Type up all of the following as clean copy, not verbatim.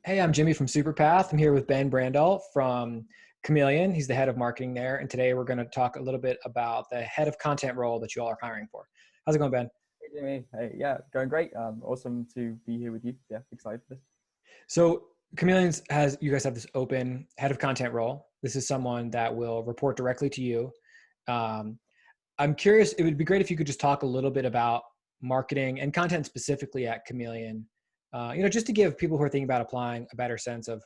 Hey, I'm Jimmy from Superpath. I'm here with Ben Brandall from Chameleon. He's the head of marketing there. And today we're going to talk a little bit about the head of content role that you all are hiring for. How's it going, Ben? Hey Jimmy, hey, yeah, going great. Awesome to be here with you. Yeah, excited for this. So Chameleon's you guys have this open head of content role. This is someone that will report directly to you. Um, I'm curious, it would be great if you could just talk a little bit about marketing and content specifically at Chameleon, just to give people who are thinking about applying a better sense of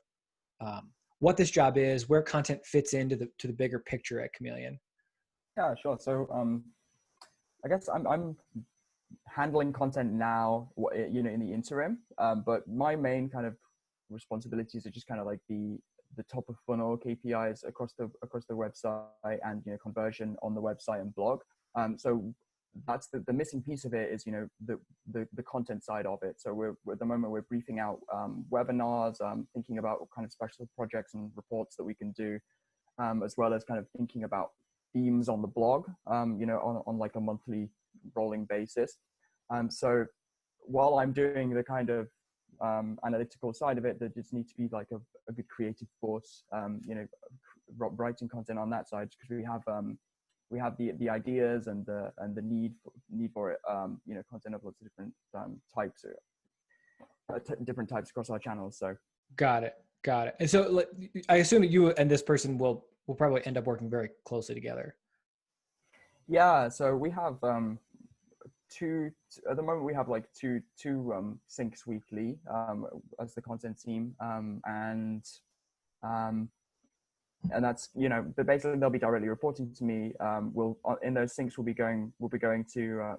what this job is, where content fits into the bigger picture at Chameleon. Yeah, sure. So I guess I'm handling content now, in the interim. But my main kind of responsibilities are just kind of like the top of funnel KPIs across the website and conversion on the website and blog. So that's the missing piece of it is the content side of it. So we're at the moment we're briefing out webinars, thinking about what kind of special projects and reports that we can do, as well as kind of thinking about themes on the blog, on like a monthly rolling basis. So while I'm doing the kind of analytical side of it, there just needs to be like a good creative force, writing content on that side, because we have the ideas and the need for it, content of lots of different types, different types across our channels. So Got it. And so I assume that you and this person will probably end up working very closely together. Yeah, so we have at the moment we have like two syncs weekly as the content team, and that's but basically they'll be directly reporting to me. We'll in those syncs we'll be going through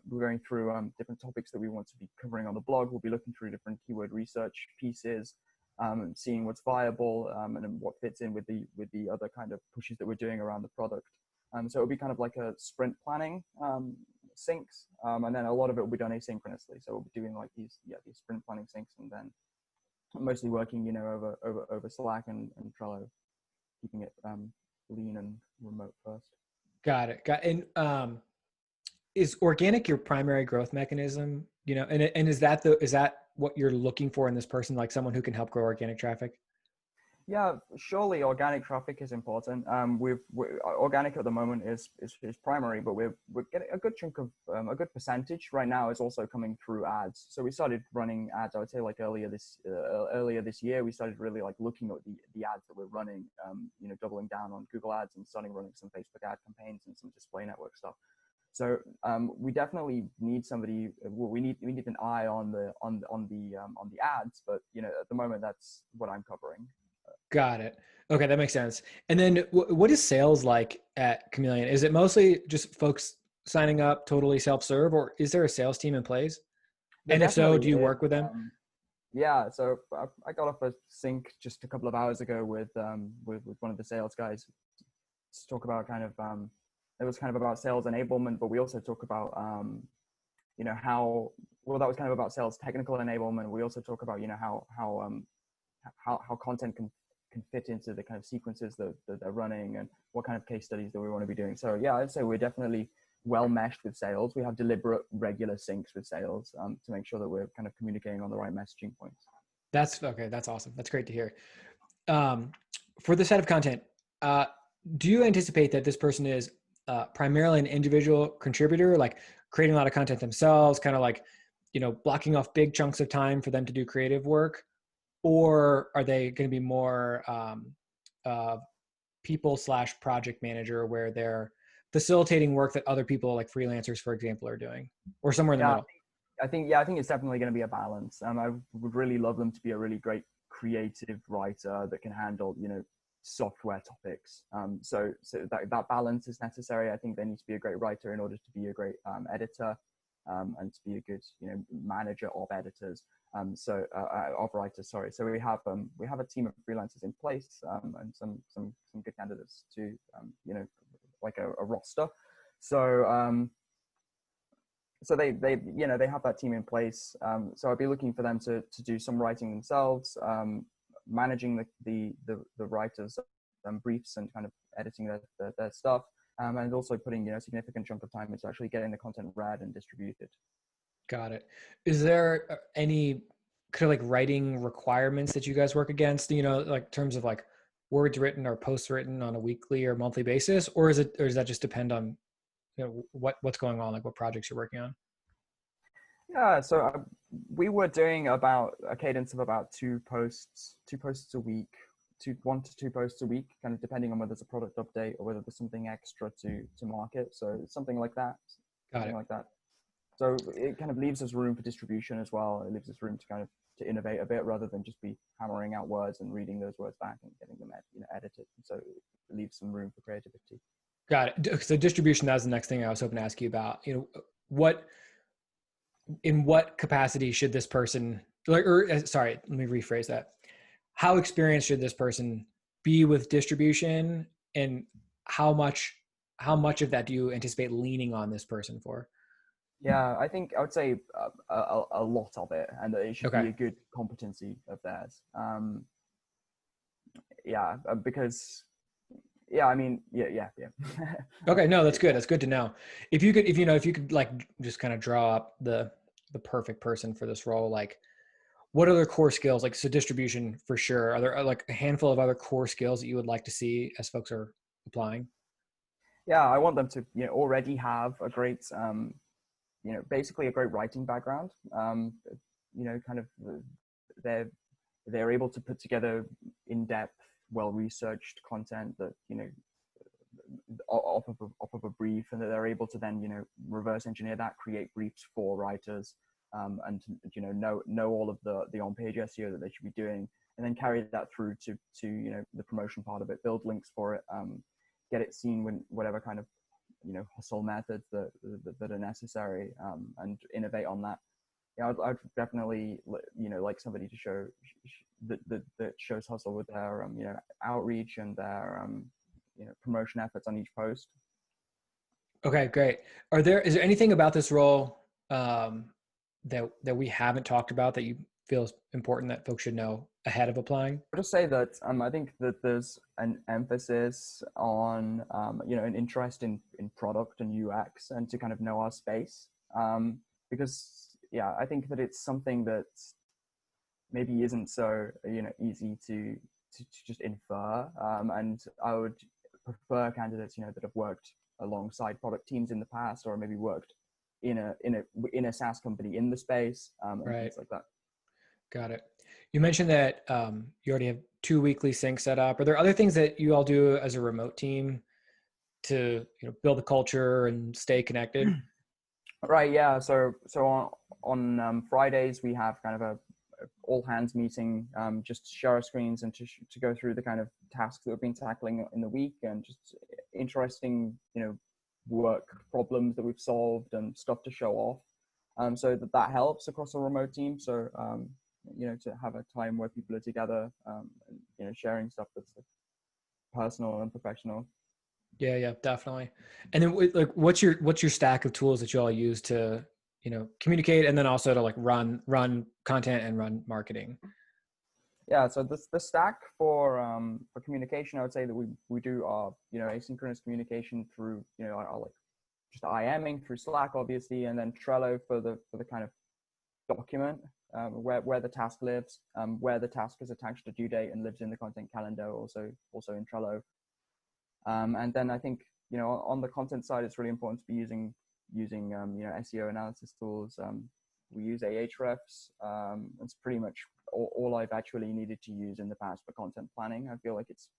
different topics that we want to be covering on the blog. We'll be looking through different keyword research pieces, seeing what's viable, and what fits in with the other kind of pushes that we're doing around the product. So it'll be kind of like a sprint planning syncs, and then a lot of it will be done asynchronously. So we'll be doing like these sprint planning syncs, and then mostly working over Slack and Trello, keeping it lean and remote first. Got it. And is organic your primary growth mechanism? And is that what you're looking for in this person, like someone who can help grow organic traffic? Yeah, surely organic traffic is important. Organic at the moment is primary, but we're getting a good chunk of a good percentage right now is also coming through ads. So we started running ads. I would say like earlier this year, we started really like looking at the ads that we're running. Doubling down on Google Ads and starting running some Facebook ad campaigns and some display network stuff. So we definitely need somebody. We need an eye on the ads, but at the moment that's what I'm covering. Got it. Okay, that makes sense. And then what is sales like at Chameleon? Is it mostly just folks signing up totally self-serve, or is there a sales team in place? And if so, do you work with them? Yeah, so I got off a sync just a couple of hours ago with one of the sales guys to talk about kind of it was kind of about sales enablement, but we also talk about that was kind of about sales technical enablement. We also talk about how content can fit into the kind of sequences that they're running and what kind of case studies that we want to be doing. So yeah, I'd say we're definitely well meshed with sales. We have deliberate regular syncs with sales to make sure that we're kind of communicating on the right messaging points. That's okay. That's awesome. That's great to hear. For this set of content, do you anticipate that this person is primarily an individual contributor, like creating a lot of content themselves, kind of like, blocking off big chunks of time for them to do creative work? Or are they going to be more people/project manager where they're facilitating work that other people like freelancers, for example, are doing, or somewhere in the middle? I think it's definitely going to be a balance. I would really love them to be a really great creative writer that can handle, software topics. So that balance is necessary. I think they need to be a great writer in order to be a great editor, and to be a good, manager of editors. Of writers, sorry. So we have a team of freelancers in place, and some good candidates to, like a roster. So they have that team in place. So I'd be looking for them to do some writing themselves, managing the writers' briefs and kind of editing their stuff, and also putting a significant chunk of time into actually getting the content read and distributed. Got it. Is there any kind of like writing requirements that you guys work against, like in terms of like words written or posts written on a weekly or monthly basis, or does that just depend on, what's going on, like what projects you're working on? Yeah, so we were doing about a cadence of about two posts a week, 1 to 2 posts a week, kind of depending on whether there's a product update or whether there's something extra to market. So something like that, Got something it. like that. So it kind of leaves us room for distribution as well. It leaves us room to kind of to innovate a bit rather than just be hammering out words and reading those words back and getting them edited. So it leaves some room for creativity. Got it. So distribution, that was the next thing I was hoping to ask you about. What, in what capacity should this person, like, or sorry, let me rephrase that. How experienced should this person be with distribution, and how much, of that do you anticipate leaning on this person for? Yeah, I think I would say a lot of it, and that it should Okay. be a good competency of theirs. Yeah, because yeah, I mean, yeah. Okay. No, that's good. Yeah. That's good to know. If you could like just kind of draw up the perfect person for this role, like what other core skills, like, so distribution for sure. Are there like a handful of other core skills that you would like to see as folks are applying? Yeah, I want them to already have a great basically a great writing background. Kind of they're they're able to put together in-depth, well-researched content that off of a brief, and that they're able to then reverse engineer that, create briefs for writers, and know all of the on-page SEO that they should be doing, and then carry that through to the promotion part of it, build links for it, get it seen when whatever kind of hustle methods that are necessary, and innovate on that. Yeah, I'd definitely like somebody to show that shows hustle with their outreach and their promotion efforts on each post. Okay, great. Is there anything about this role that we haven't talked about that you feel is important that folks should know ahead of applying? I'll just say that I think that there's an emphasis on an interest in product and UX, and to kind of know our space, because yeah, I think that it's something that maybe isn't so easy to just infer, and I would prefer candidates that have worked alongside product teams in the past, or maybe worked in a SaaS company in the space, and Right. things like that. Got it. You mentioned that you already have 2 weekly syncs set up. Are there other things that you all do as a remote team to build the culture and stay connected? Right. Yeah. So on Fridays we have kind of a all hands meeting, just to share our screens and to go through the kind of tasks that we've been tackling in the week, and just interesting work problems that we've solved and stuff to show off. So that helps across a remote team. So to have a time where people are together, and sharing stuff that's personal and professional. Yeah, definitely. And then like, what's your stack of tools that you all use to, communicate, and then also to like run content and run marketing? Yeah, so the stack for communication, I would say that we do our asynchronous communication through our like just IMing through Slack, obviously, and then Trello for the kind of document, where the task lives, where the task is attached to due date and lives in the content calendar, also in Trello. And then I think on the content side, it's really important to be using SEO analysis tools. We use Ahrefs. It's pretty much all I've actually needed to use in the past for content planning. I feel like it's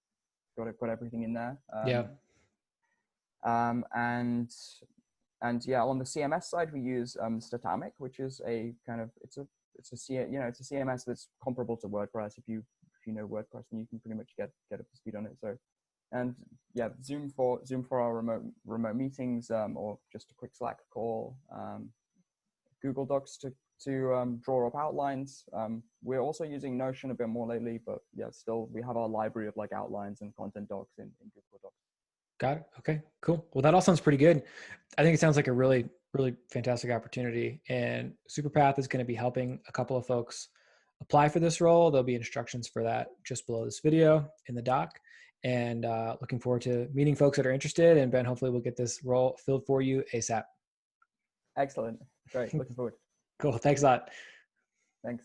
got everything in there. Yeah. And yeah, on the CMS side, we use Statamic, which is a kind of it's a CMS that's comparable to WordPress. If you know WordPress, then you can pretty much get up to speed on it. So, and yeah, Zoom for our remote meetings, or just a quick Slack call. Google Docs to draw up outlines. We're also using Notion a bit more lately, but yeah, still we have our library of like outlines and content docs in Google Docs. Got it. Okay, cool. Well, that all sounds pretty good. I think it sounds like a really, really fantastic opportunity, and Superpath is going to be helping a couple of folks apply for this role. There'll be instructions for that just below this video in the doc, and looking forward to meeting folks that are interested. And Ben, hopefully we'll get this role filled for you ASAP. Excellent. Great. Looking forward. Cool. Thanks a lot. Thanks.